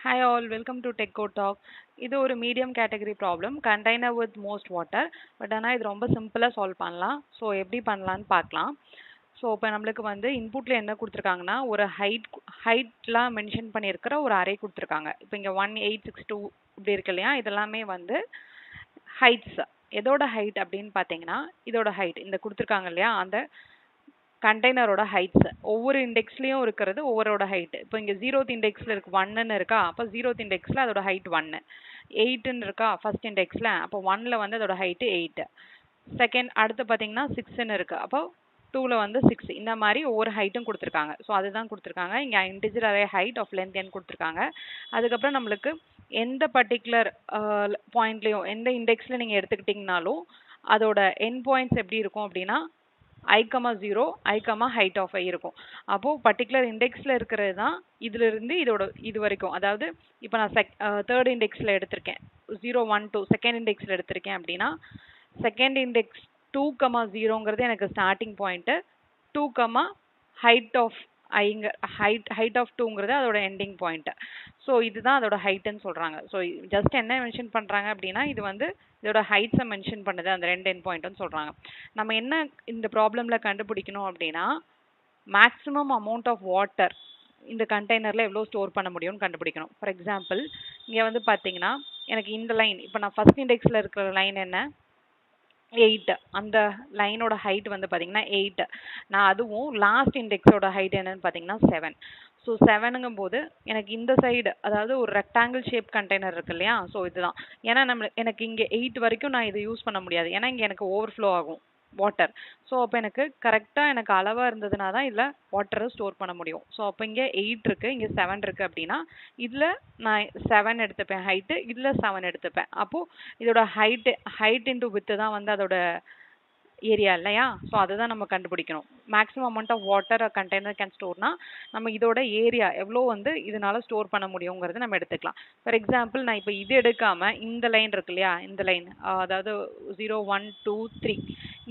Hi all, welcome to TechCo Talk. இது ஒரு medium category problem container with most water. But ஆனால் இது ரொம்ப சிம்பிளாக சால்வ் பண்ணலாம். ஸோ எப்படி பண்ணலான்னு பார்க்கலாம். ஸோ இப்போ நம்மளுக்கு வந்து இன்புட்டில் என்ன கொடுத்துருக்காங்கன்னா ஒரு ஹைட்லாம் மென்ஷன் பண்ணியிருக்கிற ஒரு அரே கொடுத்துருக்காங்க. இப்போ இங்கே 1862 இப்படி இருக்கு இல்லையா, இதெல்லாமே வந்து ஹைட்ஸ். எதோட ஹைட் அப்படின்னு பார்த்தீங்கன்னா இதோட ஹைட் இந்த கொடுத்துருக்காங்க இல்லையா, அந்த கண்டெய்னரோட ஹைட்ஸ் ஒவ்வொரு இண்டெக்ஸ்லயும் இருக்கிறது ஒவ்வொருட ஹைட். இப்போ இங்க 0th இண்டெக்ஸ்ல இருக்கு 1ன்னு இருக்கா, அப்போ 0th இண்டெக்ஸ்ல அதோட ஹைட் 1. 8ன்னு இருக்கா ஃபர்ஸ்ட் இண்டெக்ஸ்ல, அப்போ 1ல வந்து அதோட ஹைட் 8. செகண்ட் அடுத்து பாத்தீங்கன்னா 6ன்னு இருக்கு, அப்போ 2ல வந்து 6. இந்த மாதிரி ஒவ்வொரு ஹைட்டும் கொடுத்துருக்காங்க. ஸோ அதுதான் கொடுத்துருக்காங்க இங்க integer array height of length n கொடுத்துருக்காங்க. அதுக்கப்புறம் நம்மளுக்கு எந்த பர்டிகுலர் பாயிண்ட்லயும் எந்த இண்டெக்ஸ்ல நீங்க எடுத்துக்கிட்டீங்கனாலும் அதோட என் பாயிண்ட்ஸ் எப்படி இருக்கும் அப்படின்னா I, 0, I, height of I இருக்கும். அப்போ பர்டிகுலர் இண்டெக்ஸ்ல இருக்கிறது தான் இதுல இருந்து இதோட இது வரைக்கும். அதாவது இப்போ நான் தேர்ட் இண்டெக்ஸ்ல எடுத்திருக்கேன் 0, 1, 2, செகண்ட் இண்டெக்ஸ்ல எடுத்திருக்கேன் அப்படின்னா செகண்ட் இண்டெக்ஸ் 2, 0ங்கிறது எனக்கு starting point, 2, height of ஐங்க height of 2ங்கிறது அதோட எண்டிங் பாயிண்ட். ஸோ இதுதான் அதோட ஹைட்னு சொல்றாங்க. ஸோ ஜஸ்ட் என்ன மென்ஷன் பண்றாங்க அப்படின்னா இது வந்து இதோட ஹைட்ஸை மென்ஷன் பண்ணுது, அந்த ரெண்டு எண்ட் பாயிண்ட்னு சொல்றாங்க. நம்ம என்ன இந்த ப்ராப்ளம்ல கண்டுபிடிக்கணும் அப்படின்னா மேக்ஸிமம் அமௌண்ட் ஆஃப் வாட்டர் இந்த கண்டெய்னர்ல எவ்வளோ ஸ்டோர் பண்ண முடியும்னு கண்டுபிடிக்கணும். ஃபார் எக்ஸாம்பிள் இங்க வந்து பாத்தீங்கன்னா எனக்கு இந்த லைன், இப்போ நான் ஃபர்ஸ்ட் இண்டெக்ஸ்ல இருக்கிற லைன் என்ன 8, அந்த லைனோட ஹைட் வந்து பாத்தீங்கன்னா 8. நான் அதுவும் லாஸ்ட் இண்டெக்ஸோட ஹைட் என்னன்னு பாத்தீங்கன்னா 7. ஸோ 7ங்கும் போது எனக்கு இந்த சைடு அதாவது ஒரு ரெக்டாங்கிள் ஷேப் கண்டெய்னர் இருக்கு இல்லையா, ஸோ இதுதான். ஏன்னா எனக்கு இங்கே 8 வரைக்கும் நான் இதை யூஸ் பண்ண முடியாது, ஏன்னா இங்கே எனக்கு ஓவர்ஃப்ளோ ஆகும் வாட்டர். ஸோ அப்போ எனக்கு கரெக்டாக எனக்கு அளவாக இருந்ததுனா தான் இதில் வாட்டரை ஸ்டோர் பண்ண முடியும். ஸோ அப்போ இங்கே 8 இருக்குது, இங்கே 7 இருக்குது அப்படின்னா இதில் நான் 7 எடுத்துப்பேன் ஹைட்டு, இதில் 7 எடுத்துப்பேன். அப்போது இதோட ஹைட் இன்டூ வித்து தான் வந்து அதோட ஏரியா இல்லையா. ஸோ அதுதான் நம்ம கண்டுபிடிக்கணும். Maximum amount of water container can ஸ்டோர்னா நம்ம இதோட ஏரியா எவ்வளோ வந்து இதனால ஸ்டோர் பண்ண முடியுங்கிறது நம்ம எடுத்துக்கலாம். ஃபார் எக்ஸாம்பிள் நான் இப்போ இது எடுக்காம இந்த லைன் இருக்கு இல்லையா, இந்த லைன் அதாவது 0, 1, 2, 3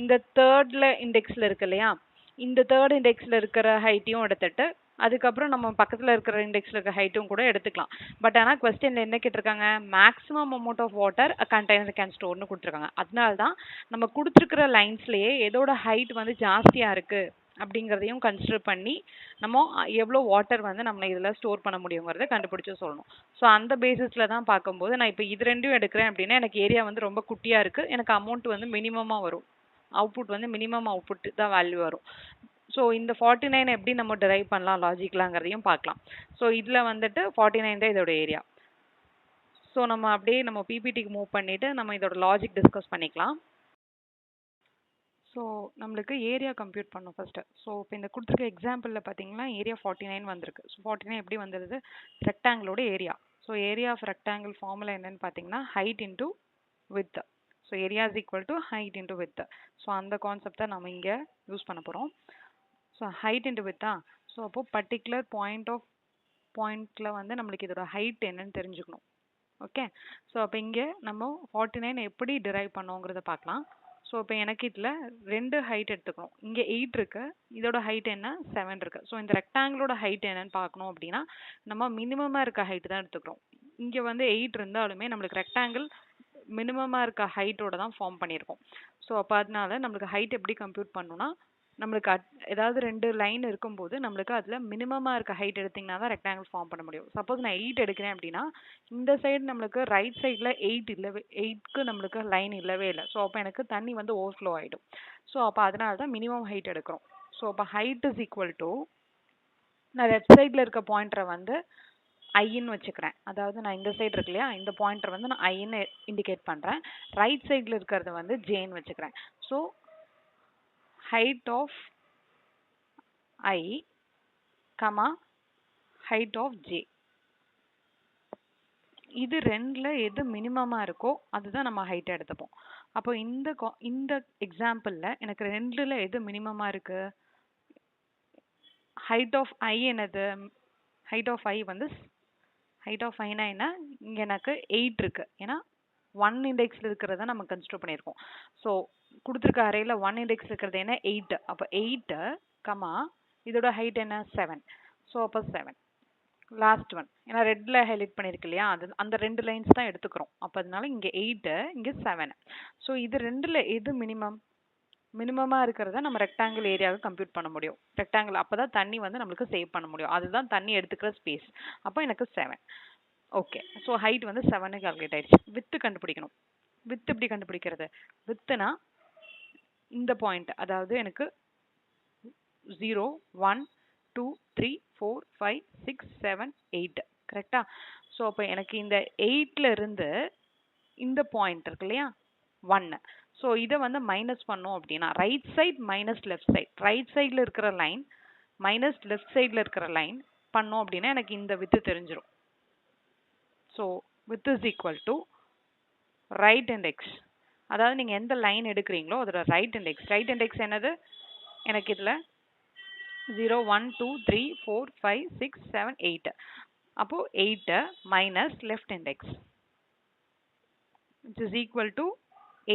இந்த தேர்ட்ல இண்டெக்ஸ்ல இருக்கு இல்லையா, இந்த தேர்ட் இண்டெக்ஸ்ல இருக்கிற ஹைட்டையும் எடுத்துட்டு அதுக்கப்புறம் நம்ம பக்கத்துல இருக்கிற இண்டெக்ஸ்ல இருக்க ஹைட்டும் கூட எடுத்துக்கலாம். பட் ஆனால் கொஸ்டின்ல என்ன கேட்டிருக்காங்க, maximum amount of water container can ஸ்டோர்னு கொடுத்துருக்காங்க. அதனால தான் நம்ம கொடுத்துருக்கிற லைன்ஸ்லயே எதோட ஹைட் வந்து ஜாஸ்தியா இருக்கு அப்படிங்கிறதையும் கன்சிடர் பண்ணி நம்ம எவ்வளோ வாட்டர் வந்து நம்ம இதில் ஸ்டோர் பண்ண முடியுங்கிறத கண்டுபிடிச்சு சொல்லணும். ஸோ அந்த பேசிஸ்ல தான் பார்க்கும்போது நான் இப்போ இது ரெண்டும் எடுக்கிறேன் அப்படின்னா எனக்கு ஏரியா வந்து ரொம்ப குட்டியா இருக்கு, எனக்கு அமௌண்ட் வந்து மினிமமாக வரும், அவுட்புட் வந்து மினிமம் அவுட்புட் தான் வேல்யூ வரும். ஸோ இந்த 49 எப்படி நம்ம டிரைவ் பண்ணலாம் லாஜிக்கலாங்கிறதையும் பார்க்கலாம். ஸோ இதில் வந்துட்டு 49 தான் இதோட ஏரியா. ஸோ நம்ம அப்படியே நம்ம பிபிடிக்கு மூவ் பண்ணிட்டு நம்ம இதோட லாஜிக் டிஸ்கஸ் பண்ணிக்கலாம். ஸோ நம்மளுக்கு ஏரியா கம்ப்யூட் பண்ணணும் ஃபர்ஸ்ட். ஸோ இப்போ இந்த கொடுத்துருக்க எக்ஸாம்பிளில் பார்த்தீங்கன்னா ஏரியா 49 வந்திருக்கு. ஸோ 49 எப்படி வந்தது, ரெக்டாங்கிளோட ஏரியா. So area of rectangle formula என்னன்னு பார்த்தீங்கன்னா height into width. So area is equal to height into width. So அந்த கான்செப்டை நம்ம இங்கே யூஸ் பண்ண போகிறோம். ஸோ ஹைட் இன்டு வித்தா, ஸோ அப்போ பர்டிகுலர் பாயிண்ட்ல வந்து நம்மளுக்கு இதோட ஹைட் என்னன்னு தெரிஞ்சுக்கணும். ஓகே, ஸோ அப்போ இங்கே நம்ம 49 எப்படி டிரைவ் பண்ணோங்கிறத பார்க்கலாம். ஸோ இப்போ எனக்கு இதில் ரெண்டு ஹைட் எடுத்துக்கணும். இங்கே 8 இருக்கு, இதோட ஹைட் என்ன 7 இருக்கு. ஸோ இந்த ரெக்டாங்கிளோட ஹைட் என்னன்னு பார்க்கணும் அப்படின்னா நம்ம மினிமமாக இருக்க ஹைட் தான் எடுத்துக்கிறோம். இங்கே வந்து 8 இருந்தாலுமே நம்மளுக்கு ரெக்டாங்கிள் மினிமமாக இருக்க ஹைட்டோட தான் ஃபார்ம் பண்ணியிருக்கோம். ஸோ அப்போ அதனால நம்மளுக்கு ஹைட் எப்படி கம்ப்யூட் பண்ணணும்னா நம்மளுக்கு ஏதாவது ரெண்டு லைன் இருக்கும்போது நம்மளுக்கு அதில் மினிமமாக இருக்க ஹைட் எடுத்திங்கன்னா தான் ரெக்டாங்கிள் ஃபார்ம் பண்ண முடியும். சப்போஸ் நான் 8 எடுக்கிறேன் அப்படின்னா இந்த சைடு நம்மளுக்கு ரைட் சைடில் 8 இல்லவே 8க்கு நம்மளுக்கு லைன் இல்லவே இல்லை. ஸோ அப்போ எனக்கு தண்ணி வந்து ஓவர்ஃப்ளோ ஆகிடும். ஸோ அப்போ அதனால தான் மினிமம் ஹைட் எடுக்கிறோம். ஸோ அப்போ ஹைட் இஸ் ஈக்குவல் டு நான் லெஃப்ட் சைடில் இருக்க பாயிண்டரை வந்து ஐன்னு வச்சுக்கிறேன். அதாவது நான் இந்த சைடு இருக்கு இல்லையா, இந்த பாயிண்டர் வந்து நான் ஐன்னு இண்டிகேட் பண்ணுறேன். ரைட் சைடில் இருக்கிறது வந்து ஜேன்னு வச்சுக்கிறேன். So height of I, height of J. இது ரெண்டுல எது மினிமமா இருக்கோ அதுதான் நம்ம ஹைட் எடுத்துப்போம். அப்போ இந்த எக்ஸாம்பிள்ல எனக்கு ரெண்டுல எது மினிமமா இருக்கு, height of I என்னது, height of I வந்து height of I என்ன, இங்க எனக்கு 8 இருக்கு, ஏன்னா 1 இண்டெக்ஸ்ல இருக்கிறத நம்ம கன்சிடர் பண்ணியிருக்கோம். ஸோ கொடுத்துருக்க அரேல 1 இண்டெக்ஸ் இருக்கிறது என்ன 8. அப்போ 8, இதோட ஹைட் என்ன 7. ஸோ அப்போ 7. Last one. ஏன்னா ரெட்ல ஹைலைட் பண்ணிருக்கு இல்லையா, அது அந்த ரெண்டு லைன்ஸ் தான் எடுத்துக்கிறோம். அப்போ அதனால இங்கே 8, இங்கே 7. ஸோ இது ரெண்டுல எது மினிமம்? மினிமமாக இருக்கிறத நம்ம ரெக்டாங்கிள் ஏரியாவை கம்ப்யூட் பண்ண முடியும். ரெக்டாங்கிள் அப்போ தான் தண்ணி வந்து நம்மளுக்கு சேவ் பண்ண முடியும். அதுதான் தண்ணி எடுத்துக்கிற ஸ்பேஸ். அப்போ எனக்கு 7. ஓகே, ஸோ ஹைட் வந்து 7 கால்குலேட் ஆயிடுச்சு. வித்து கண்டுபிடிக்கணும். வித்து எப்படி கண்டுபிடிக்கிறது? வித்துனா இந்த பாயிண்ட், அதாவது எனக்கு 0, 1, 2, 3, 4, 5, 6, 7, 8 கரெக்டா? ஸோ அப்போ எனக்கு இந்த 8ல இருந்து இந்த பாயிண்ட் இருக்கு இல்லையா 1. ஸோ இதை வந்து மைனஸ் பண்ணோம் அப்படின்னா right side minus left side, right சைடில் இருக்கிற லைன் மைனஸ் லெஃப்ட் சைடில் இருக்கிற லைன் பண்ணோம் அப்படின்னா எனக்கு இந்த வித்து தெரிஞ்சிடும். So with is equal to right index, அதாவது நீங்கள் எந்த லைன் எடுக்கிறீங்களோ அதோட ரைட் இண்டெக்ஸ். ரைட் இண்டெக்ஸ் என்னது? எனக்கு இதில் 0, 1, 2, 3, 4, 5, 6, 7, 8. அப்போ 8 minus left index, which is equal to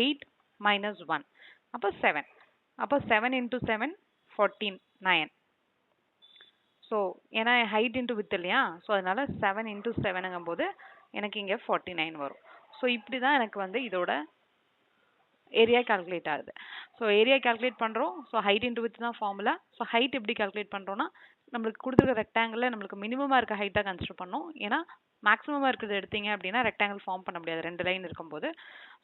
8 minus 1. அப்போ 7. அப்போ 7 into 7, 49. ஸோ ஏன்னா ஹைட் இன்ட்டு வித் இல்லையா, ஸோ அதனால 7 into 7ங்கும் போது எனக்கு இங்கே 49 வரும். ஸோ இப்படி தான் எனக்கு வந்து இதோட ஏரியா கால்குலேட் ஆகுது. ஸோ ஏரியா கால்குலேட் பண்ணுறோம். ஸோ ஹைட் இன்ட்டு வித் தான் ஃபார்முலா. ஸோ ஹைட் எப்படி கால்குலேட் பண்ணுறோன்னா நம்மளுக்கு கொடுத்துருக்க ரெக்டாங்கிளில் நம்மளுக்கு மினிமமாக இருக்க ஹைட்டாக கன்சிடர் பண்ணோம். ஏன்னா மேக்ஸிமமாக இருக்கிறது எடுத்தீங்க அப்படின்னா ரெக்டாங்கிள் ஃபார்ம் பண்ண முடியாது 2 லைன் இருக்கும்போது.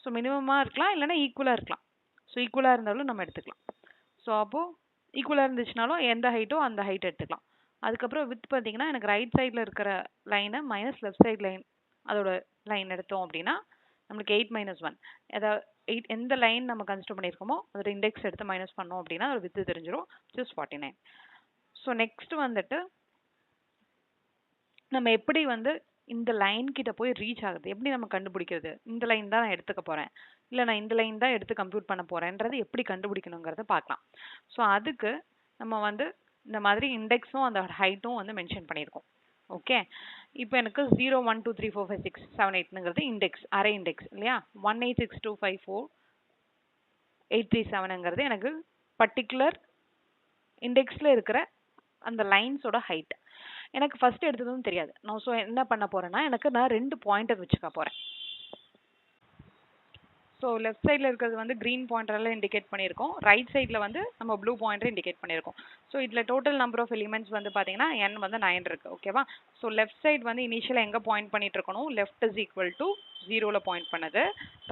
ஸோ மினிமமாக இருக்கலாம், இல்லைனா ஈக்குவலாக இருக்கலாம். ஸோ ஈக்குவலாக இருந்தாலும் நம்ம எடுத்துக்கலாம். ஸோ அப்போது ஈக்குவலாக இருந்துச்சுனாலும் எந்த ஹைட்டோ அந்த ஹைட் எடுத்துக்கலாம். அதுக்கப்புறம் வித் பார்த்தீங்கன்னா எனக்கு ரைட் சைடில் இருக்கிற லைனை மைனஸ் லெஃப்ட் சைட் லைன் அதோட லைன் எடுத்தோம் அப்படின்னா நம்மளுக்கு 8 minus 1, அதாவது 8 எந்த லைன் நம்ம கன்சிடர் பண்ணியிருக்கோமோ அதோட இண்டெக்ஸ் எடுத்து மைனஸ் பண்ணோம் அப்படின்னா அதோட வித்து தெரிஞ்சிடும், ஜஸ்ட் 49. ஸோ நெக்ஸ்ட் வந்துட்டு நம்ம எப்படி வந்து இந்த லைன் கிட்ட போய் ரீச் ஆகுது, எப்படி நம்ம கண்டுபிடிக்கிறது? இந்த லைன் தான் நான் எடுத்துக்க போகிறேன், இல்லை நான் இந்த லைன் தான் எடுத்து கம்ப்யூட் பண்ண போகிறேன்றது எப்படி கண்டுபிடிக்கணுங்கிறத பார்க்கலாம். ஸோ அதுக்கு நம்ம வந்து இந்த மாதிரி இண்டெக்ஸும் அந்த ஹைட்டும் வந்து மென்ஷன் பண்ணியிருக்கோம். ஓகே, இப்போ எனக்கு 0, 1, 2, 3, 4, 5, 6, 7, 8ங்கிறது இண்டெக்ஸ், அரே இண்டெக்ஸ் இல்லையா. 1, 8, 6, 2, 5, 4, 8, 3, 7ங்கிறது எனக்கு பர்டிகுலர் இண்டெக்ஸில் இருக்கிற அந்த லைன்ஸோட ஹைட். எனக்கு ஃபர்ஸ்ட் எடுத்ததும் தெரியாது. நான் ஸோ என்ன பண்ண போகிறேன்னா நான் 2 பாயிண்டர் வச்சுக்க போகிறேன். ஸோ லெஃப்ட் சைடில் இருக்கிறது வந்து க்ரீன் பாயிண்டரில் இண்டிகேட் பண்ணியிருக்கோம், ரைட் சைடில் வந்து நம்ம ப்ளூ பாயிண்டர் இண்டிகேட் பண்ணியிருக்கோம். ஸோ இதில் டோட்டல் நம்பர் ஆஃப் எலிமெண்ட்ஸ் வந்து பார்த்தீங்கன்னா n வந்து 9 இருக்குது. ஓகேவா? ஸோ லெஃப்ட் சைடு வந்து இனிஷியலாக எங்கே பாயிண்ட் பண்ணிட்டு இருக்கணும்? லெஃப்ட் இஸ் ஈக்குவல் டு 0ல் பாயிண்ட் பண்ணது,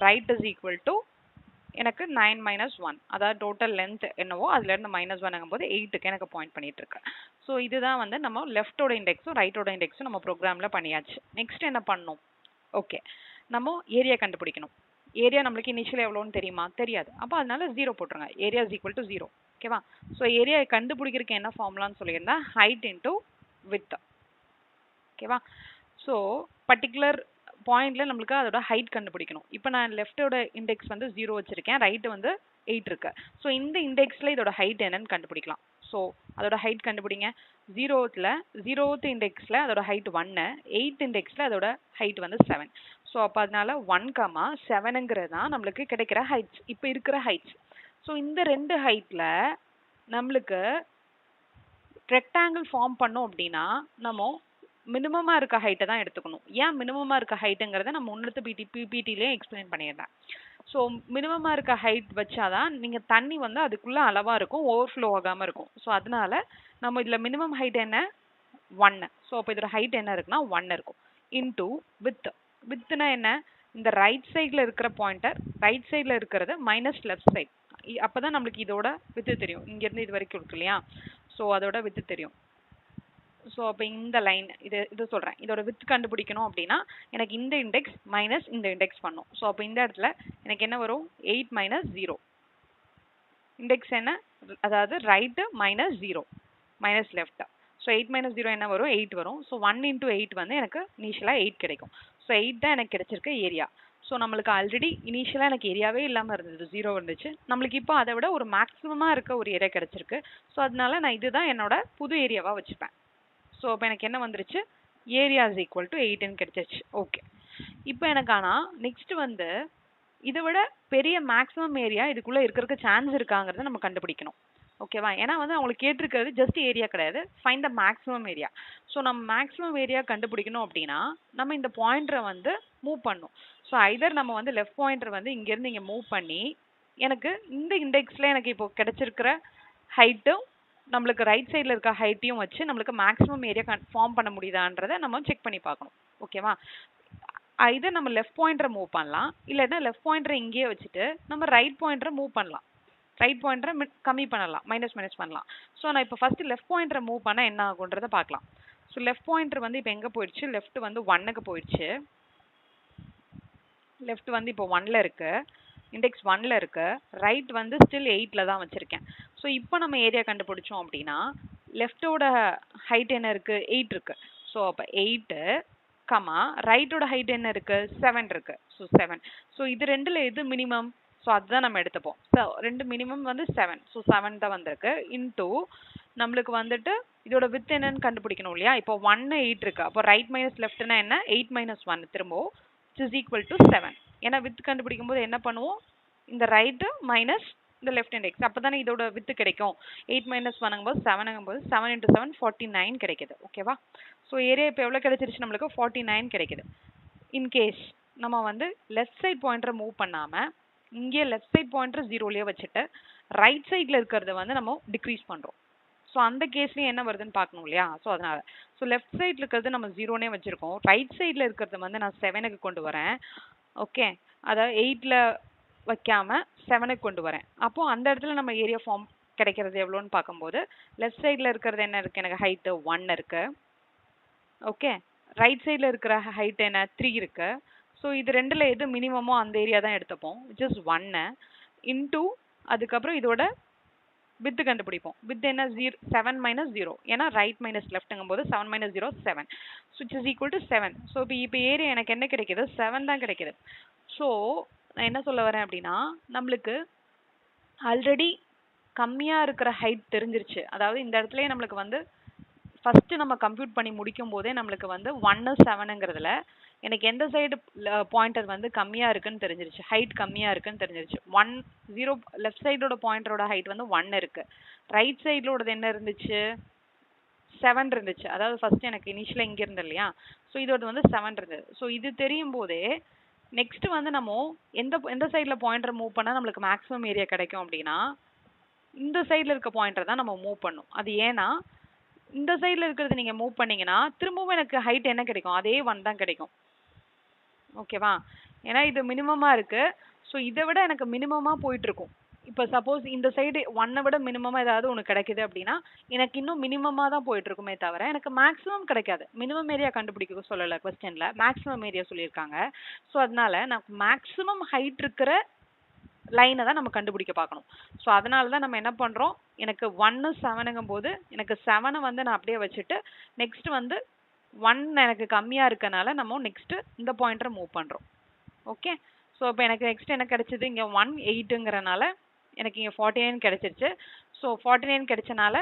ரைட் இஸ் ஈக்குவல் டு எனக்கு 9 minus 1, அதாவது டோட்டல் லென்த் என்னவோ அதுலேருந்து -1ங்கும் போது 8க்கு எனக்கு பாயிண்ட் பண்ணிட்டு இருக்கு. ஸோ இதுதான் வந்து நம்ம லெஃப்டோட இண்டெக்ஸும் ரைட்டோட இண்டெக்ஸும் நம்ம ப்ரோக்ராமில் பண்ணியாச்சு. நெக்ஸ்ட் என்ன பண்ணணும்? ஓகே, நம்ம ஏரியா கண்டுபிடிக்கணும். ஏரியா நம்மளுக்கு இனிஷியல் எவ்வளோன்னு தெரியுமா? தெரியாது. அப்போ அதனால 0 போட்டுருங்க. Area is equal to 0. ஓகேவா? ஸோ ஏரியா கண்டுபிடிக்கிறதுக்கு என்ன ஃபார்முலான்னு சொல்லியிருந்தேன், ஹைட் இன்டூ வித். ஓகேவா? ஸோ பர்டிகுலர் பாயிண்ட்ல நம்மளுக்கு அதோட ஹைட் கண்டுபிடிக்கணும். இப்போ நான் லெஃப்டோட இண்டெக்ஸ் வந்து 0 வச்சிருக்கேன், ரைட்டு வந்து 8 இருக்கு. ஸோ இந்த இண்டெக்ஸில் இதோட ஹைட் என்னன்னு கண்டுபிடிக்கலாம். ஸோ அதோட ஹைட் கண்டுபிடிங்க. 0th இண்டெக்ஸில் அதோட ஹைட் 1, 8th இண்டெக்ஸில் அதோட ஹைட் வந்து 7. ஸோ அப்போ அதனால 1,7ங்கிறது தான் நம்மளுக்கு கிடைக்கிற ஹைட்ஸ், இப்போ இருக்கிற ஹைட்ஸ். ஸோ இந்த 2 ஹைட்டில் நம்மளுக்கு ரெக்டாங்கிள் ஃபார்ம் பண்ணோம் அப்படின்னா நம்ம மினிமமாக இருக்க ஹைட்டை தான் எடுத்துக்கணும். ஏன் மினிமமாக இருக்க ஹைட்டுங்கிறத நம்ம முன்னெடுத்து பிபிடிலேயே எக்ஸ்பிளைன் பண்ணிடுறேன். ஸோ மினிமமாக இருக்க ஹைட் வச்சாதான் நீங்கள் தண்ணி வந்து அதுக்குள்ளே அளவாக இருக்கும், ஓவர்ஃப்ளோ ஆகாமல் இருக்கும். ஸோ அதனால நம்ம இதில் மினிமம் ஹைட் என்ன? 1. ஸோ அப்போ இதோட ஹைட் என்ன இருக்குன்னா 1 இருக்கும். Into with. வித்னா என்ன? இந்த ரைட் சைடில் இருக்கிற பாயிண்டர் ரைட் சைடில் இருக்கிறது மைனஸ் லெஃப்ட் சைட். அப்போ தான் நம்மளுக்கு இதோட வித்து தெரியும். இங்கேருந்து இது வரைக்கும் இருக்கு இல்லையா, ஸோ அதோட வித்து தெரியும். ஸோ அப்போ இந்த லைன் இது சொல்கிறேன், இதோட வித் கண்டுபிடிக்கணும் அப்படின்னா எனக்கு இந்த இண்டெக்ஸ் மைனஸ் இந்த இண்டெக்ஸ் பண்ணும். ஸோ அப்போ இந்த இடத்துல எனக்கு என்ன வரும்? 8 minus 0. இண்டெக்ஸ் என்ன? அதாவது right minus 0 minus left. So 8 minus 0 என்ன வரும்? 8 வரும். ஸோ 1 into 8 வந்து எனக்கு இனிஷியலாக 8 கிடைக்கும். ஸோ 8 தான் எனக்கு கிடைச்சிருக்க ஏரியா. ஸோ நம்மளுக்கு ஆல்ரெடி இனிஷியலாக எனக்கு ஏரியாவே இல்லாமல் இருந்தது, 0 இருந்துச்சு. நம்மளுக்கு இப்போ அதை விட ஒரு மேக்ஸிமமாக இருக்க ஒரு ஏரியா கிடைச்சிருக்கு. ஸோ அதனால நான் இதுதான் என்னோட புது ஏரியாவாக வச்சுப்பேன். ஸோ இப்போ எனக்கு என்ன வந்துருச்சு? ஏரியா இஸ் ஈக்குவல் டு 8ன்னு கிடைச்சிருச்சு. ஓகே, இப்போ எனக்கு ஆனால் நெக்ஸ்ட் வந்து இதை விட பெரிய மேக்ஸிமம் ஏரியா இதுக்குள்ளே இருக்கிறதுக்கு சான்ஸ் இருக்காங்கிறத நம்ம கண்டுபிடிக்கணும். ஓகேவா? ஏன்னா வந்து அவங்களுக்கு கேட்டிருக்கிறது ஜஸ்ட் ஏரியா கிடையாது, find the maximum area. So நம்ம மேக்ஸிமம் ஏரியா கண்டுபிடிக்கணும் அப்படின்னா நம்ம இந்த பாயிண்டரை வந்து மூவ் பண்ணணும். ஸோ ஐதர் நம்ம வந்து லெஃப்ட் பாயிண்டர் வந்து இங்கேருந்து இங்கே மூவ் பண்ணி எனக்கு இந்த இண்டெக்ஸில் எனக்கு இப்போ கிடைச்சிருக்கிற ஹைட்டும் நம்மளுக்கு ரைட் சைடில் இருக்க ஹைட்டையும் வச்சு நம்மளுக்கு மேக்ஸிமம் ஏரியா ஃபார்ம் பண்ண முடியுதான்றதை நம்ம செக் பண்ணி பார்க்கணும். ஓகேவா? இதை நம்ம லெஃப்ட் பாயிண்டரை மூவ் பண்ணலாம், இல்லைன்னா லெஃப்ட் பாயிண்டரை இங்கேயே வச்சுட்டு நம்ம ரைட் பாயிண்டரை மூவ் பண்ணலாம். ரைட் பாயிண்டரை கம்மி பண்ணலாம், மைனஸ் பண்ணலாம். ஸோ நான் இப்போ ஃபர்ஸ்ட் லெஃப்ட் பாயிண்டரை மூவ் பண்ண என்ன ஆகுன்றதை பார்க்கலாம். ஸோ லெஃப்ட் பாயிண்டர் வந்து இப்போ எங்கே போயிடுச்சு? லெஃப்ட் வந்து 1க்கு போயிடுச்சு. லெஃப்ட் வந்து இப்போ 1ல் இருக்கு, இண்டெக்ஸ் 1ல் இருக்கு. ரைட் வந்து ஸ்டில் 8ல் தான் வச்சிருக்கேன். ஸோ இப்போ நம்ம ஏரியா கண்டுபிடிச்சோம் அப்படின்னா லெஃப்டோட ஹைட் என்ன இருக்கு? 8 இருக்கு. ஸோ அப்போ 8 கமா ரைட்டோட ஹைட் என்ன இருக்கு? 7 இருக்கு. ஸோ 7. ஸோ இது ரெண்டுல எது மினிமம்? ஸோ அதுதான் நம்ம எடுத்துப்போம். ஸோ ரெண்டு மினிமம் வந்து 7. ஸோ 7 தான் வந்திருக்கு. இன்டூ நம்மளுக்கு வந்துட்டு இதோட வித் என்னன்னு கண்டுபிடிக்கணும் இல்லையா? இப்போ 1 8 இருக்கு. அப்போ ரைட் மைனஸ் லெஃப்ட்னா என்ன? 8 மைனஸ் 1 திரும்பவும் இஸ் ஈக்குவல் டு 7. ஏன்னா வித் கண்டுபிடிக்கும் போது என்ன பண்ணுவோம்? இந்த ரைட்டு மைனஸ் இந்த லெஃப்ட் இண்டெக்ஸ், அப்போ தானே இதோட வித்து கிடைக்கும். 8 மைனஸ் 1 7 7 இன்ட்டு 7 49 கிடைக்குது. ஓகேவா? ஸோ ஏரியா இப்போ எவ்வளோ கிடைச்சிருச்சு? நம்மளுக்கு 49 கிடைக்குது. இன்கேஸ் நம்ம வந்து லெஃப்ட் சைட் பாயிண்டரை மூவ் பண்ணாமல் இங்கே லெஃப்ட் சைட் பாயிண்டர் 0லேயே வச்சுட்டு ரைட் சைடில் இருக்கிறத வந்து நம்ம டிக்ரீஸ் பண்ணுறோம். ஸோ அந்த கேஸ்லேயும் என்ன வருதுன்னு பார்க்கணும் இல்லையா? ஸோ அதனால் ஸோ லெஃப்ட் சைடில் இருக்கிறது நம்ம 0னே வச்சுருக்கோம். ரைட் சைடில் இருக்கிறத வந்து நான் 7க்கு கொண்டு வரேன். ஓகே, அதாவது 8ல் வைக்காமல் 7க்கு கொண்டு வரேன். அப்போது அந்த இடத்துல நம்ம ஏரியா ஃபார்ம் கிடைக்கிறது எவ்வளோன்னு பார்க்கும்போது லெஃப்ட் சைடில் இருக்கிறது என்ன இருக்குது? எனக்கு ஹைட்டு 1 இருக்குது. ஓகே, ரைட் சைடில் இருக்கிற ஹைட் என்ன? 3 இருக்குது. ஸோ இது ரெண்டில் எது மினிமமோ அந்த ஏரியா தான் எடுத்துப்போம், விச் இஸ் 1 இன்டூ அதுக்கப்புறம் இதோட வித்து கண்டுபிடிப்போம். வித் என்ன? 7 மைனஸ் 0. ஏன்னா ரைட் மைனஸ் லெஃப்ட்டுங்கும் போது 7 minus 0 7. So it's is equal to 7. So இப்போ ஏரியா எனக்கு என்ன கிடைக்குது? 7 தான் கிடைக்குது. ஸோ நான் என்ன சொல்ல வரேன் அப்படின்னா நம்மளுக்கு ஆல்ரெடி கம்மியாக இருக்கிற ஹைட் தெரிஞ்சிருச்சு. அதாவது இந்த இடத்துலயே நம்மளுக்கு வந்து ஃபஸ்ட்டு நம்ம கம்ப்யூட் பண்ணி முடிக்கும் போதே நம்மளுக்கு வந்து 1 7ங்கிறதுல எனக்கு எந்த சைடு பாயிண்டர் வந்து கம்மியாக இருக்குன்னு தெரிஞ்சிருச்சு, ஹைட் கம்மியாக இருக்குன்னு தெரிஞ்சிருச்சு. 1 0 லெஃப்ட் சைடோட பாயிண்டரோட ஹைட் வந்து 1 இருக்கு. ரைட் சைடோடது என்ன இருந்துச்சு? 7 இருந்துச்சு. அதாவது ஃபர்ஸ்ட் எனக்கு இனிஷியலாக இங்கே இருந்து இல்லையா? ஸோ இதோட வந்து 7 இருந்தது. ஸோ இது தெரியும் போதே நெக்ஸ்ட் வந்து நம்ம எந்த சைடில் பாயிண்டர் மூவ் பண்ணால் நம்மளுக்கு மேக்ஸிமம் ஏரியா கிடைக்கும் அப்படின்னா இந்த சைடில் இருக்க பாயிண்டர் தான் நம்ம மூவ் பண்ணும். அது ஏன்னா இந்த சைடில் இருக்கிறது நீங்கள் மூவ் பண்ணீங்கன்னா திரும்பவும் எனக்கு ஹைட் என்ன கிடைக்கும்? அதே 1 தான் கிடைக்கும். ஓகேவா? ஏன்னா இது மினிமமாக இருக்குது. ஸோ இதை விட எனக்கு மினிமமாக போயிட்டுருக்கும். இப்போ சப்போஸ் இந்த சைடு 1 விட மினிமமாக ஏதாவது ஒன்று கிடைக்குது அப்படின்னா எனக்கு இன்னும் மினிமமாக தான் போயிட்டுருக்குமே தவிர எனக்கு மேக்ஸிமம் கிடைக்காது. மினிமம் ஏரியா கண்டுபிடிக்க சொல்லலை கொஸ்டினில், மேக்ஸிமம் ஏரியா சொல்லியிருக்காங்க. ஸோ அதனால நான் மேக்ஸிமம் ஹைட் இருக்கிற லைனை தான் நம்ம கண்டுபிடிக்க பார்க்கணும். ஸோ அதனால தான் நம்ம என்ன பண்ணுறோம்? எனக்கு 1 7ங்கும் போது எனக்கு 7 வந்து நான் அப்படியே வச்சுட்டு நெக்ஸ்ட் வந்து 1 எனக்கு கம்மியாக இருக்கனால நம்ம நெக்ஸ்ட்டு இந்த பாயிண்டரை மூவ் பண்ணுறோம். ஓகே, ஸோ இப்போ எனக்கு நெக்ஸ்ட் என்ன கிடைச்சிது? இங்கே 1 8ங்கிறனால எனக்கு இங்கே 49 கிடைச்சிருச்சு. ஸோ 49 கிடைச்சனால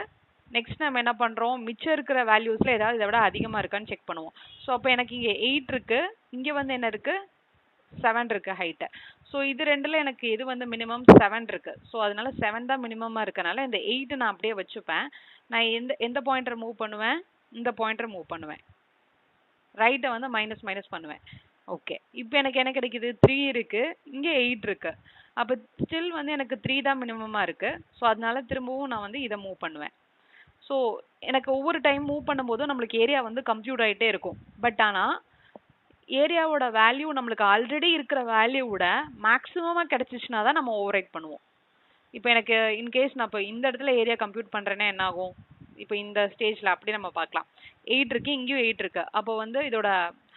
நெக்ஸ்ட் நம்ம என்ன பண்ணுறோம்? மிச்சம் இருக்கிற வேல்யூஸில் ஏதாவது இதை விட அதிகமாக இருக்கான்னு செக் பண்ணுவோம். ஸோ அப்போ எனக்கு இங்கே 8 இருக்குது, இங்கே வந்து என்ன இருக்குது? 7 இருக்கு ஹைட்டு. ஸோ இது ரெண்டில் எனக்கு எது வந்து மினிமம்? 7 இருக்கு. ஸோ அதனால 7 தான் மினிமமாக இருக்கனால இந்த 8 நான் அப்படியே வச்சுப்பேன். நான் எந்த பாயிண்டரை மூவ் பண்ணுவேன்? இந்த பாயிண்டரை மூவ் பண்ணுவேன். ரைட்டை வந்து மைனஸ் பண்ணுவேன். ஓகே, இப்போ எனக்கு என்ன கிடைக்குது? 3 இருக்கு, இங்கே 8 இருக்கு. அப்போ ஸ்டில் வந்து எனக்கு 3 தான் மினிமமாக இருக்கு. ஸோ அதனால திரும்பவும் நான் வந்து இதை மூவ் பண்ணுவேன். ஸோ எனக்கு ஒவ்வொரு டைம் மூவ் பண்ணும்போதும் நம்மளுக்கு ஏரியா வந்து கம்ப்யூட் ஆகிட்டே இருக்கும். பட் ஆனால் ஏரியாவோட வேல்யூ நம்மளுக்கு ஆல்ரெடி இருக்கிற வேல்யூவோட மேக்ஸிமமாக கிடைச்சிச்சுனா தான் நம்ம ஓவர் ரைட் பண்ணுவோம். இப்போ எனக்கு இன்கேஸ் நான் இப்போ இந்த இடத்துல ஏரியா கம்ப்யூட் பண்ணுறேன்னா என்ன ஆகும்? இப்போ இந்த ஸ்டேஜில் அப்படி நம்ம பார்க்கலாம். 8 இருக்குது, இங்கேயும் 8 இருக்குது. அப்போ வந்து இதோட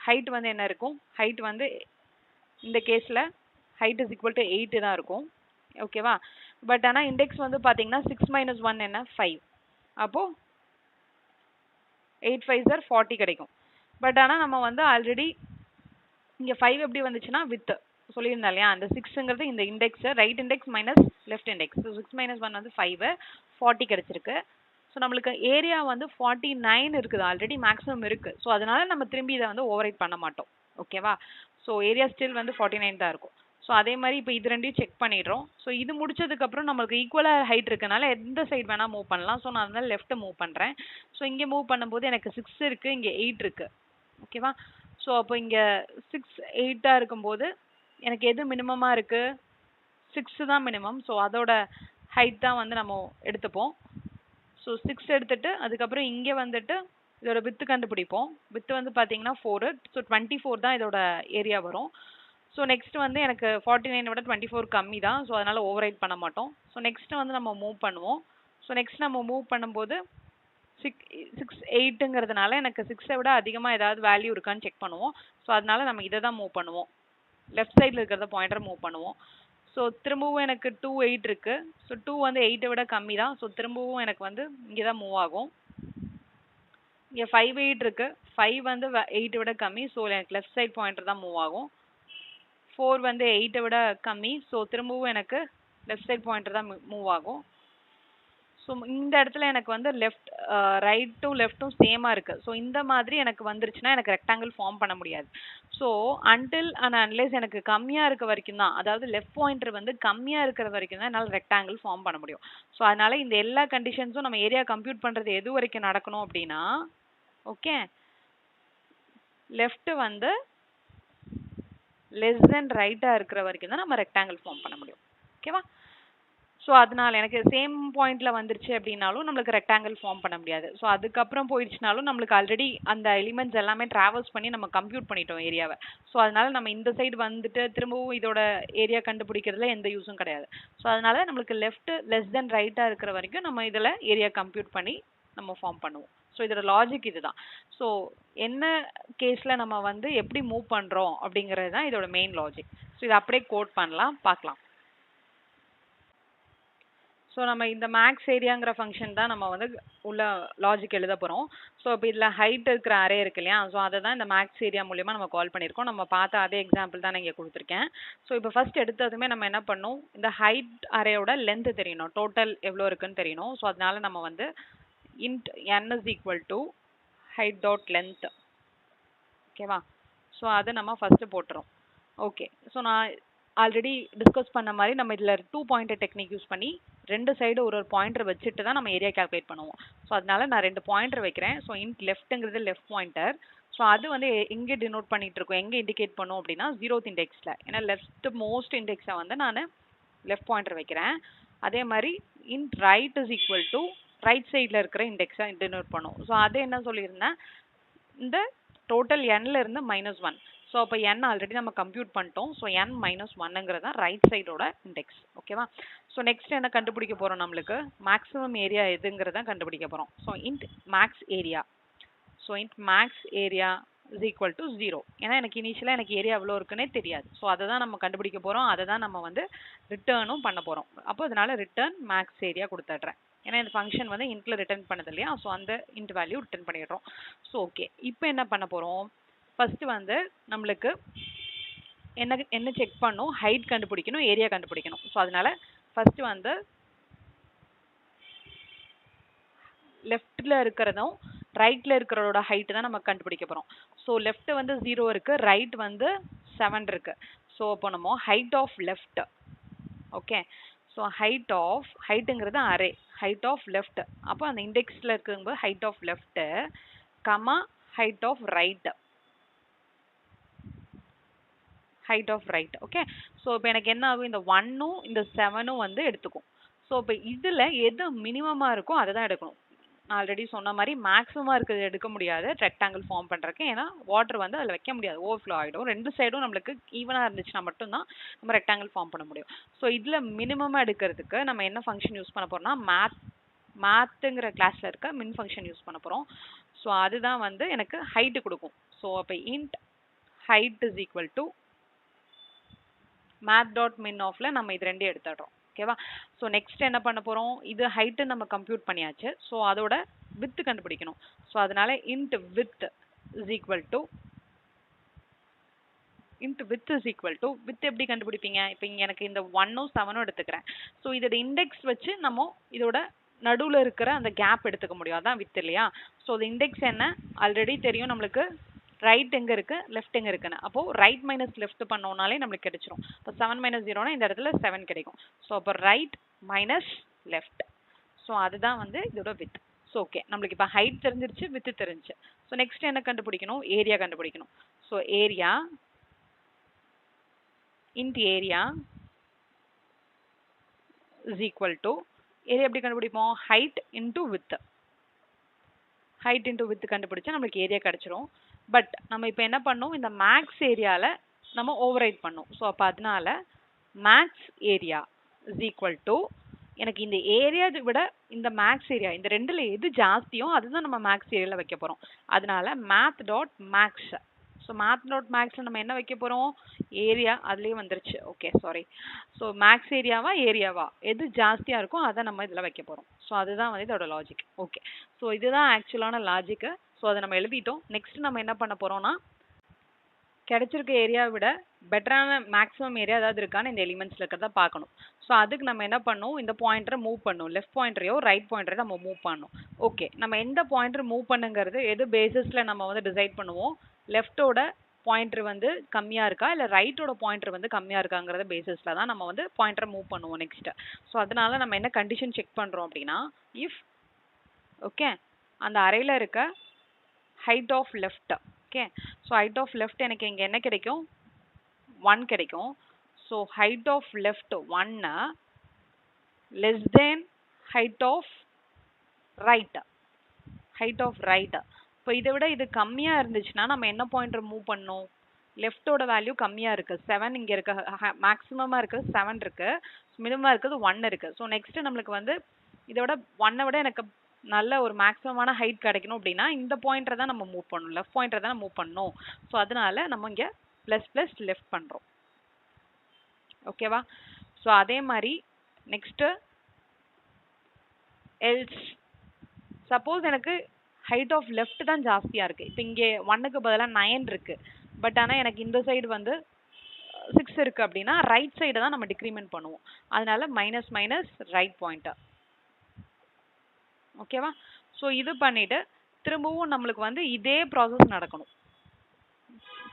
ஹைட் வந்து என்ன இருக்கும்? ஹைட் வந்து இந்த கேஸில் ஹைட் இஸ் ஈக்குவல் டு 8 தான் இருக்கும். ஓகேவா? பட் ஆனால் இண்டெக்ஸ் வந்து பார்த்தீங்கன்னா 6 மைனஸ் 1 என்ன? 5. அப்போது 8 5 சார் 40 கிடைக்கும். பட் ஆனால் நம்ம வந்து ஆல்ரெடி இங்கே 5 எப்படி வந்துச்சுன்னா வித் சொல்லியிருந்தேன் இல்லையா? அந்த 6ங்கிறது இந்த index, right index minus left index. So 6 minus 1 வந்து 5, 40 கிடச்சிருக்கு. ஸோ நம்மளுக்கு ஏரியா வந்து 49 இருக்குது, ஆல்ரெடி மேக்ஸிமம் இருக்குது. ஸோ அதனால நம்ம திரும்பி இதை வந்து ஓவர் ரைட் பண்ண மாட்டோம். ஓகேவா? ஸோ ஏரியா ஸ்டில் வந்து 49 தான் இருக்கும். ஸோ அதே மாதிரி இப்போ இது ரெண்டையும் செக் பண்ணிடுறோம். ஸோ இது முடிச்சதுக்கப்புறம் நம்மளுக்கு ஈக்குவலாக ஹைட் இருக்கனால எந்த சைடு வேணால் மூவ் பண்ணலாம். ஸோ நான் அதனால லெஃப்ட்டை மூவ் பண்ணுறேன். ஸோ இங்கே மூவ் பண்ணும்போது எனக்கு 6 இருக்குது, இங்கே 8 இருக்குது. ஓகேவா? ஸோ அப்போ இங்கே 6 8ஆக இருக்கும்போது எனக்கு எது மினிமமாக இருக்குது? 6 தான் மினிமம். ஸோ அதோட ஹைட் தான் வந்து நம்ம எடுத்துப்போம். ஸோ 6 எடுத்துட்டு அதுக்கப்புறம் இங்கே வந்துட்டு இதோட வித்து கண்டுபிடிப்போம். வித்து வந்து பார்த்தீங்கன்னா 4. ஸோ 24 தான் இதோட ஏரியா வரும். ஸோ நெக்ஸ்ட் வந்து எனக்கு 49 விட 24 கம்மி தான். ஸோ அதனால் ஓவர் ரைட் பண்ண மாட்டோம். ஸோ நெக்ஸ்ட் வந்து நம்ம மூவ் பண்ணுவோம். ஸோ நெக்ஸ்ட் நம்ம மூவ் பண்ணும்போது 6 8ங்கிறதுனால எனக்கு 6ஐ விட அதிகமாக ஏதாவது வேல்யூ இருக்கான்னு செக் பண்ணுவோம். ஸோ அதனால நம்ம இதை தான் மூவ் பண்ணுவோம். லெஃப்ட் சைடில் இருக்கிறத பாயிண்டரை மூவ் பண்ணுவோம். ஸோ திரும்பவும் எனக்கு 2 8 இருக்குது. ஸோ 2 வந்து 8ஐ விட கம்மி தான். ஸோ திரும்பவும் எனக்கு வந்து இங்கே தான் மூவ் ஆகும். இங்கே 5 8 இருக்குது. 5 வந்து 8ஐ விட கம்மி. ஸோ எனக்கு லெஃப்ட் சைட் பாயிண்டர் தான் மூவ் ஆகும். 4 வந்து 8ஐ விட கம்மி. ஸோ திரும்பவும் எனக்கு லெஃப்ட் சைட் பாயிண்டர் தான் மூவ் ஆகும். ஸோ இந்த இடத்துல எனக்கு வந்து ரைட்டும் லெஃப்ட்டும் சேமாக இருக்குது. ஸோ இந்த மாதிரி எனக்கு வந்துருச்சுன்னா எனக்கு ரெக்டாங்கிள் ஃபார்ம் பண்ண முடியாது. ஸோ அன்டில் அண்ட் அன்லெஸ் எனக்கு கம்மியாக இருக்க வரைக்கும் தான், அதாவது லெஃப்ட் பாயிண்டர் வந்து கம்மியாக இருக்கிற வரைக்கும் தான் என்னால் ரெக்டாங்கிள் ஃபார்ம் பண்ண முடியும். ஸோ அதனால இந்த எல்லா கண்டிஷன்ஸும் நம்ம ஏரியா கம்ப்யூட் பண்ணுறது எது வரைக்கும் நடக்கணும் அப்படின்னா, ஓகே, லெஃப்ட் வந்து லெஸ் தென் ரைட்டாக இருக்கிற வரைக்கும் தான் நம்ம ரெக்டாங்கிள் ஃபார்ம் பண்ண முடியும். ஓகேவா? ஸோ அதனால எனக்கு சேம் பாயிண்ட்ல வந்துருச்சு அப்படின்னாலும் நம்மளுக்கு ரெக்டாங்கிள் ஃபார்ம் பண்ண முடியாது. ஸோ அதுக்கப்புறம் போயிடுச்சுனாலும் நம்மளுக்கு ஆல்ரெடி அந்த எலிமெண்ட்ஸ் எல்லாமே ட்ராவல்ஸ் பண்ணி நம்ம கம்ப்யூட் பண்ணிட்டோம் ஏரியாவை. ஸோ அதனால நம்ம இந்த சைடு வந்துட்டு திரும்பவும் இதோட ஏரியா கண்டுபிடிக்கிறதுல எந்த யூஸும் கிடையாது. ஸோ அதனால நம்மளுக்கு லெஃப்ட் லெஸ் தென் ரைட்டாக இருக்கிற வரைக்கும் நம்ம இதில் ஏரியா கம்ப்யூட் பண்ணி நம்ம ஃபார்ம் பண்ணுவோம். ஸோ இதோட லாஜிக் இதுதான். ஸோ என்ன கேஸில் நம்ம வந்து எப்படி மூவ் பண்ணுறோம் அப்படிங்கிறது தான் இதோட மெயின் லாஜிக். ஸோ இதை அப்படியே கோட் பண்ணலாம், பார்க்கலாம். ஸோ நம்ம இந்த மேக்ஸ் ஏரியாங்கிற ஃபங்க்ஷன் தான் நம்ம வந்து உள்ள லாஜிக் எழுத போகிறோம். ஸோ இப்போ இதில் ஹைட் இருக்கிற அரே இருக்கு இல்லையா? ஸோ அதை தான் இந்த மேக்ஸ் ஏரியா மூலியமாக நம்ம கால் பண்ணியிருக்கோம். நம்ம பார்த்த அதே எக்ஸாம்பிள் தான் நான் இங்கே கொடுத்துருக்கேன். ஸோ இப்போ ஃபர்ஸ்ட் எடுத்ததுமே நம்ம என்ன பண்ணணும், இந்த ஹைட் அரேயோட லென்த் தெரியணும், டோட்டல் எவ்வளோ இருக்குன்னு தெரியணும். ஸோ அதனால நம்ம வந்து int n is equal to height dot length. ஓகேவா? ஸோ அதை நம்ம ஃபர்ஸ்ட் போட்டுறோம். ஓகே, ஸோ நான் ஆல்ரெடி டிஸ்கஸ் பண்ண மாதிரி நம்ம இதில் 2 பாயிண்டர் டெக்னிக் யூஸ் பண்ணி ரெண்டு சைடு ஒரு பாயிண்டர் வச்சுட்டு தான் நம்ம ஏரியா கால்குலேட் பண்ணுவோம். ஸோ அதனால நான் 2 பாயிண்டர் வைக்கிறேன். ஸோ இன்ட் லெஃப்ட்டுங்கிறது லெஃப்ட் பாயிண்டர். ஸோ அது வந்து எங்கே டினோட் பண்ணிட்டு இருக்கோம், எங்கே இண்டிகேட் பண்ணும் அப்படின்னா 0th இண்டெக்ஸில். ஏன்னா லெஃப்ட் மோஸ்ட் இண்டெக்ஸை வந்து நான் லெஃப்ட் பாயிண்டர் வைக்கிறேன். அதே மாதிரி int right is equal to right சைடில் இருக்கிற இண்டெக்ஸை டினோட் பண்ணும். ஸோ அது என்ன சொல்லியிருந்தேன், இந்த டோட்டல் என்ல இருந்து -1. ஸோ அப்போ n ஆல்ரெடி நம்ம கம்ப்யூட் பண்ணிட்டோம். ஸோ n -1ங்கிறது தான் ரைட் சைடோட இண்டெக்ஸ். ஓகேவா? ஸோ நெக்ஸ்ட் என்ன கண்டுபிடிக்க போகிறோம், நம்மளுக்கு மேக்ஸிமம் ஏரியா எதுங்கிறத கண்டுபிடிக்க போகிறோம். So int max area. So int max area is equal to 0. ஏன்னா எனக்கு இனிஷியலாக எனக்கு ஏரியா எவ்வளோ இருக்குன்னே தெரியாது. ஸோ அதை தான் நம்ம கண்டுபிடிக்க போகிறோம், அதை தான் நம்ம வந்து ரிட்டர்னும் பண்ண போகிறோம். அப்போ அதனால ரிட்டர்ன் மேக்ஸ் ஏரியா கொடுத்துட்றேன். ஏன்னா இந்த ஃபங்க்ஷன் வந்து இன்ட்ல ரிட்டர்ன் பண்ணது இல்லையா? ஸோ அந்த இன்ட் வேல்யூ ரிட்டர்ன் பண்ணிடுறோம். ஸோ ஓகே, இப்போ என்ன பண்ண போகிறோம், ஃபர்ஸ்ட் வந்து நம்மளுக்கு என்ன செக் பண்ணும், ஹைட் கண்டுபிடிக்கணும், ஏரியா கண்டுபிடிக்கணும். ஸோ அதனால ஃபர்ஸ்ட் வந்து லெஃப்ட்ல இருக்கிறதும் ரைட்ல இருக்கிறதோட ஹைட் தான் நம்ம கண்டுபிடிக்க போகிறோம். ஸோ லெஃப்ட் வந்து 0 இருக்கு, ரைட் வந்து 7 இருக்கு. ஸோ அப்போ நம்ம height of left, okay, so ஹைட்டுங்கிறது அரே, ஹைட் ஆஃப் லெஃப்ட். அப்போ அந்த இண்டெக்ஸில் இருக்கும்போது height of left comma height of right, height of right. Okay, so இப்போ எனக்கு என்ன ஆகும், இந்த 1ம் இந்த 7ம் வந்து எடுத்துக்கும். ஸோ இப்போ இதில் எது மினிமமாக இருக்கோ அதை தான் எடுக்கணும். நான் ஆல்ரெடி சொன்ன மாதிரி மேக்ஸிமமாக இருக்கிறது எடுக்க முடியாது ரெக்டாங்கிள் ஃபார்ம் பண்ணுறதுக்கு. ஏன்னா வாட்டர் வந்து அதில் வைக்க முடியாது, ஓவர்ஃப்ளோ ஆகிடும். ரெண்டு சைடும் நம்மளுக்கு ஈவனாக இருந்துச்சுன்னா மட்டும்தான் நம்ம ரெக்டாங்கிள் ஃபார்ம் பண்ண முடியும். ஸோ இதில் மினிமமாக எடுக்கிறதுக்கு நம்ம என்ன ஃபங்க்ஷன் யூஸ் பண்ண போகிறோம்னா மேத்துங்கிற கிளாஸில் இருக்க மின் ஃபங்க்ஷன் யூஸ் பண்ண போகிறோம். ஸோ அதுதான் வந்து எனக்கு ஹைட்டு கொடுக்கும். ஸோ அப்போ int height is equal to math dot min ஆஃப்ல நம்ம இது ரெண்டையும் எடுத்துடுறோம். ஓகேவா? ஸோ நெக்ஸ்ட் என்ன பண்ண போகிறோம், இது ஹைட்டு நம்ம கம்ப்யூட் பண்ணியாச்சு. ஸோ அதோட வித் கண்டுபிடிக்கணும். ஸோ அதனால int with is equal to with எப்படி கண்டுபிடிப்பீங்க, இப்போ இங்கே எனக்கு இந்த 1ம் 7ம் எடுத்துக்கிறேன். ஸோ இதோட இண்டெக்ஸ் வச்சு நம்ம இதோட நடுவில் இருக்கிற அந்த கேப் எடுத்துக்க முடியும், அதான் வித் இல்லையா? ஸோ அது இண்டெக்ஸ் என்ன ஆல்ரெடி தெரியும் நம்மளுக்கு, ரைட் எங்கே இருக்குது, லெஃப்ட் எங்கே இருக்குன்னு. அப்போது ரைட் மைனஸ் லெஃப்ட் பண்ணோம்னாலே நம்மளுக்கு கிடைச்சிரும். இப்போ 7 மைனஸ் 0னா இந்த இடத்துல 7 கிடைக்கும். ஸோ அப்போ ரைட் மைனஸ் லெஃப்ட். ஸோ அதுதான் வந்து இதோட வித். ஸோ ஓகே, நம்மளுக்கு இப்போ ஹைட் தெரிஞ்சிருச்சு, வித்து தெரிஞ்சிச்சு. ஸோ நெக்ஸ்ட் என்ன கண்டுபிடிக்கணும், ஏரியா கண்டுபிடிக்கணும். So area int area is equal to, area எப்படி கண்டுபிடிப்போம், height into width. Height into width கண்டுபிடிச்சா நம்மளுக்கு ஏரியா கிடைச்சிரும். பட் நம்ம இப்போ என்ன பண்ணோம், இந்த மேக்ஸ் ஏரியாவில் நம்ம ஓவர் ரைட் பண்ணோம். ஸோ அப்போ அதனால max area is equal to, எனக்கு இந்த ஏரியா விட இந்த மேக்ஸ் ஏரியா இந்த ரெண்டில் எது ஜாஸ்தியோ அதுதான் நம்ம மேக்ஸ் ஏரியாவில் வைக்க போகிறோம். அதனால math dot max. So math dot மேக்ஸில் நம்ம என்ன வைக்க போகிறோம், ஏரியா அதுலேயே வந்துருச்சு. Okay sorry. ஸோ மேக்ஸ் ஏரியாவா ஏரியாவா எது ஜாஸ்தியாக இருக்கோ அதை நம்ம இதில் வைக்க போகிறோம். ஸோ அதுதான் வந்து இதோட லாஜிக். ஓகே, ஸோ இதுதான் ஆக்சுவலான லாஜிக்கு. ஸோ அதை நம்ம எழுதிட்டோம். நெக்ஸ்ட் நம்ம என்ன பண்ண போகிறோம்னா, கிடைச்சிருக்க ஏரியாவை விட பெட்டரான மேக்ஸிமம் ஏரியா ஏதாவது இருக்கான்னு இந்த எலிமெண்ட்ஸில் இருக்கிறத பார்க்கணும். ஸோ அதுக்கு நம்ம என்ன பண்ணணும், இந்த பாயிண்டரை மூவ் பண்ணணும். லெஃப்ட் பாயிண்டரையோ ரைட் பாயிண்டரையோ நம்ம மூவ் பண்ணணும். ஓகே, நம்ம எந்த பாயிண்டர் மூவ் பண்ணுங்கிறது எது பேசிஸில் நம்ம வந்து டிசைட் பண்ணுவோம், லெஃப்டோட பாயிண்டர் வந்து கம்மியாக இருக்கா இல்லை ரைட்டோட பாயிண்டர் வந்து கம்மியாக இருக்காங்கிறத பேசிஸில் தான் நம்ம வந்து பாயிண்டரை மூவ் பண்ணுவோம் நெக்ஸ்ட்டு. ஸோ அதனால நம்ம என்ன கண்டிஷன் செக் பண்ணுறோம் அப்படின்னா, இஃப் ஓகே அந்த அறையில் இருக்க height of left, okay so height of left எனக்கு இங்கே என்ன கிடைக்கும், 1 கிடைக்கும். So height of left 1 less than height of right. Height of right இப்போ இதை விட இது கம்மியாக இருந்துச்சுன்னா நம்ம என்ன பாயிண்டர் மூவ் பண்ணணும், லெஃப்டோட வேல்யூ கம்மியாக இருக்குது 7, இங்கே இருக்க மேக்ஸிமமாக இருக்குது 7 இருக்குது, மினிமமாக இருக்குது 1 இருக்குது. ஸோ நெக்ஸ்ட்டு நம்மளுக்கு வந்து இதோட 1 விட எனக்கு நல்ல ஒரு மேக்ஸிமமான ஹைட் கிடைக்கணும் அப்படின்னா இந்த பாயிண்டரை தான் நம்ம மூவ் பண்ணணும், லெஃப்ட் பாயிண்டரை தான் மூவ் பண்ணணும். ஸோ அதனால நம்ம இங்கே ப்ளஸ் ப்ளஸ் லெஃப்ட் பண்ணுறோம். ஓகேவா? ஸோ அதே மாதிரி நெக்ஸ்ட்டு எல்ஸ் சப்போஸ் எனக்கு ஹைட் ஆஃப் லெஃப்ட் தான் ஜாஸ்தியாக இருக்குது. இப்போ இங்கே 1க்கு பதிலாக 9 இருக்குது. பட் ஆனால் எனக்கு இந்த சைடு வந்து 6 இருக்குது அப்படின்னா ரைட் சைடை தான் நம்ம டிக்ரிமெண்ட் பண்ணுவோம். அதனால மைனஸ் மைனஸ் ரைட் பாயிண்டர். ஓகேவா? ஸோ இது பண்ணிவிட்டு திரும்பவும் நம்மளுக்கு வந்து இதே ப்ராசஸ் நடக்கணும்.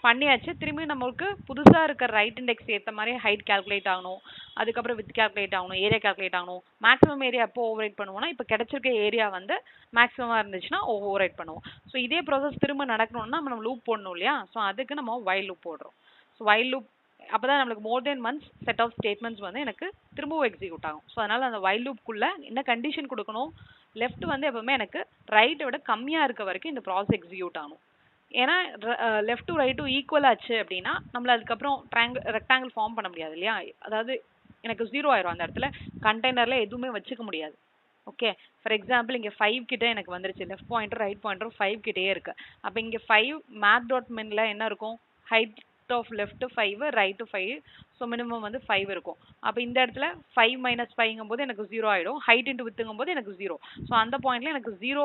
பண்ணியாச்சு, திரும்பி நம்மளுக்கு புதுசாக இருக்கிற ரைட் இண்டெக்ஸ் ஏற்ற மாதிரி ஹைட் கால்குலேட் ஆகணும், அதுக்கப்புறம் வித் கால்குலேட் ஆகணும், ஏரியா கால்குலேட் ஆகணும். மேக்ஸிமம் ஏரியா எப்போ ஓவர் ரைட் பண்ணுவோம்னா, இப்போ கிடைச்சிருக்க ஏரியா வந்து மேக்ஸிமமாக இருந்துச்சுன்னா ஓவர் ரைட் பண்ணுவோம். ஸோ இதே ப்ராசஸ் திரும்ப நடக்கணும்னா நம்ம லூப் போடணும் இல்லையா? ஸோ அதுக்கு நம்ம வைல் லூப் போடுறோம். ஸோ வைல் லூப் அப்போ தான் நம்மளுக்கு மோர் தென் ஒன்ஸ் செட் ஆஃப் ஸ்டேட்மெண்ட்ஸ் வந்து எனக்கு திரும்பவும் எக்ஸிக்யூட் ஆகும். ஸோ அதனால் அந்த வைல் லூப்புக்குள்ளே என்ன கண்டிஷன் கொடுக்கணும், லெஃப்ட் வந்து எப்பவுமே எனக்கு ரைட்டை விட கம்மியாக இருக்க வரைக்கும் இந்த ப்ராசஸ் எக்ஸிக்யூட் ஆகணும். ஏன்னா லெஃப்ட் டு ரைட்டும் ஈக்குவல் ஆச்சு அப்படின்னா நம்மள அதுக்கப்புறம் ரெக்டாங்கிள் ஃபார்ம் பண்ண முடியாது இல்லையா? அதாவது எனக்கு 0 ஆயிரும், அந்த இடத்துல கண்டெய்னரில் எதுவுமே வச்சுக்க முடியாது. ஓகே, ஃபார் எக்ஸாம்பிள் இங்கே 5 கிட்டே எனக்கு வந்துருச்சு, லெஃப்ட் பாயிண்டர் ரைட் பாயிண்டர் 5 கிட்டே இருக்கு. அப்போ இங்கே 5 மேத் டாட் மின்ல என்ன இருக்கும், height of left 5 right 5, so minimum வந்து 5 இருக்கும். அப்போ இந்த இடத்துல 5 மைனஸ் 5ங்கும் போது எனக்கு 0 ஆகிடும், ஹைட் இன்ட்டு வித்துங்கும் போது எனக்கு 0. ஸோ அந்த பாயிண்ட்ல எனக்கு 0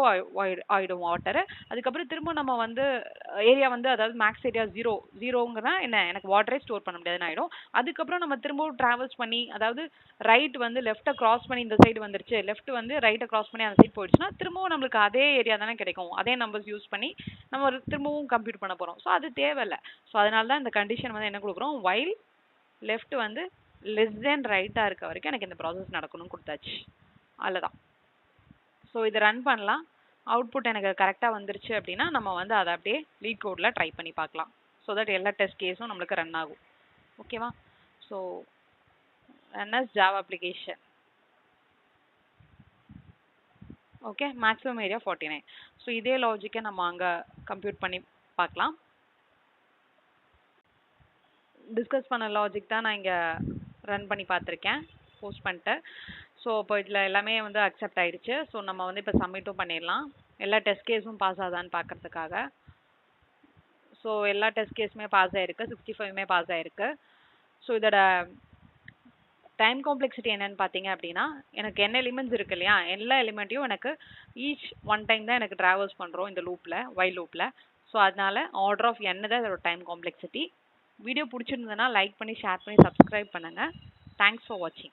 ஆகிடும் வாட்டர். அதுக்கப்புறம் திரும்ப நம்ம வந்து ஏரியா வந்து அதாவது மேக்ஸ் ஏரியா 0ங்கிறனா என்ன, எனக்கு வாட்டரே ஸ்டோர் பண்ண முடியாதுன்னு ஆகிடும். அதுக்கப்புறம் நம்ம திரும்பவும் ட்ராவல்ஸ் பண்ணி, அதாவது ரைட் வந்து லெஃப்ட்டை கிராஸ் பண்ணி இந்த சைடு வந்துருச்சு, லெஃப்ட் வந்து ரைட்டை கிராஸ் பண்ணி அந்த சைடு போயிடுச்சுன்னா திரும்பவும் நம்மளுக்கு அதே ஏரியா தானே கிடைக்கும், அதே நம்பர்ஸ் யூஸ் பண்ணி நம்ம திரும்பவும் கம்ப்யூட் பண்ண போகிறோம். ஸோ அது தேவையில்லை. ஸோ அதனால தான் இந்த கண்டிஷன் வந்து என்ன கொடுக்குறோம், வைல் லெஃப்ட் வந்து லெஸ் தென் ரைட்டாக இருக்க வரைக்கும் எனக்கு இந்த ப்ராசஸ் நடக்கணும்னு கொடுத்தாச்சு. அவ்வளோதான். ஸோ இதை ரன் பண்ணலாம். அவுட்புட் எனக்கு கரெக்டாக வந்துருச்சு அப்படின்னா நம்ம வந்து அதை அப்படியே லீட் கோடில் ட்ரை பண்ணி பார்க்கலாம். ஸோ தட் எல்லா டெஸ்ட் கேஸும் நம்மளுக்கு ரன் ஆகும். ஓகேவா? So run as Java application. Okay, maximum area 49. ஸோ இதே லாஜிக்கை நம்ம அங்கே கம்ப்யூட் பண்ணி பார்க்கலாம். டிஸ்கஸ் பண்ண லாஜிக் தான் நான் இங்கே ரன் பண்ணி பார்த்துருக்கேன், போஸ்ட் பண்ணிட்டு. ஸோ இப்போ இதில் எல்லாமே வந்து அக்செப்ட் ஆகிடுச்சு. ஸோ நம்ம வந்து இப்போ சப்மிட்டும் பண்ணிடலாம், எல்லா டெஸ்ட் கேஸும் பாஸ் ஆகுதான்னு பார்க்குறதுக்காக. ஸோ எல்லா டெஸ்ட் கேஸுமே பாஸ் ஆகிருக்கு, 65மே பாஸ் ஆகிருக்கு. ஸோ இதோட டைம் காம்ப்ளெக்சிட்டி என்னன்னு பார்த்தீங்க அப்படின்னா, எனக்கு என்ன எலிமெண்ட்ஸ் இருக்கு இல்லையா, எல்லா எலிமெண்ட்டையும் எனக்கு ஈச் ஒன் டைம் தான் எனக்கு ட்ராவல்ஸ் பண்ணுறோம் இந்த லூப்பில், வைல் லூப்பில். ஸோ அதனால ஆர்டர் ஆஃப் n தான் இதோட டைம் காம்ப்ளெக்சிட்டி. வீடியோ பிடிச்சிருந்ததுன்னா லைக் பண்ணி ஷேர் பண்ணி சப்ஸ்கிரைப் பண்ணுங்கள். தேங்க்ஸ் ஃபார் வாட்சிங்.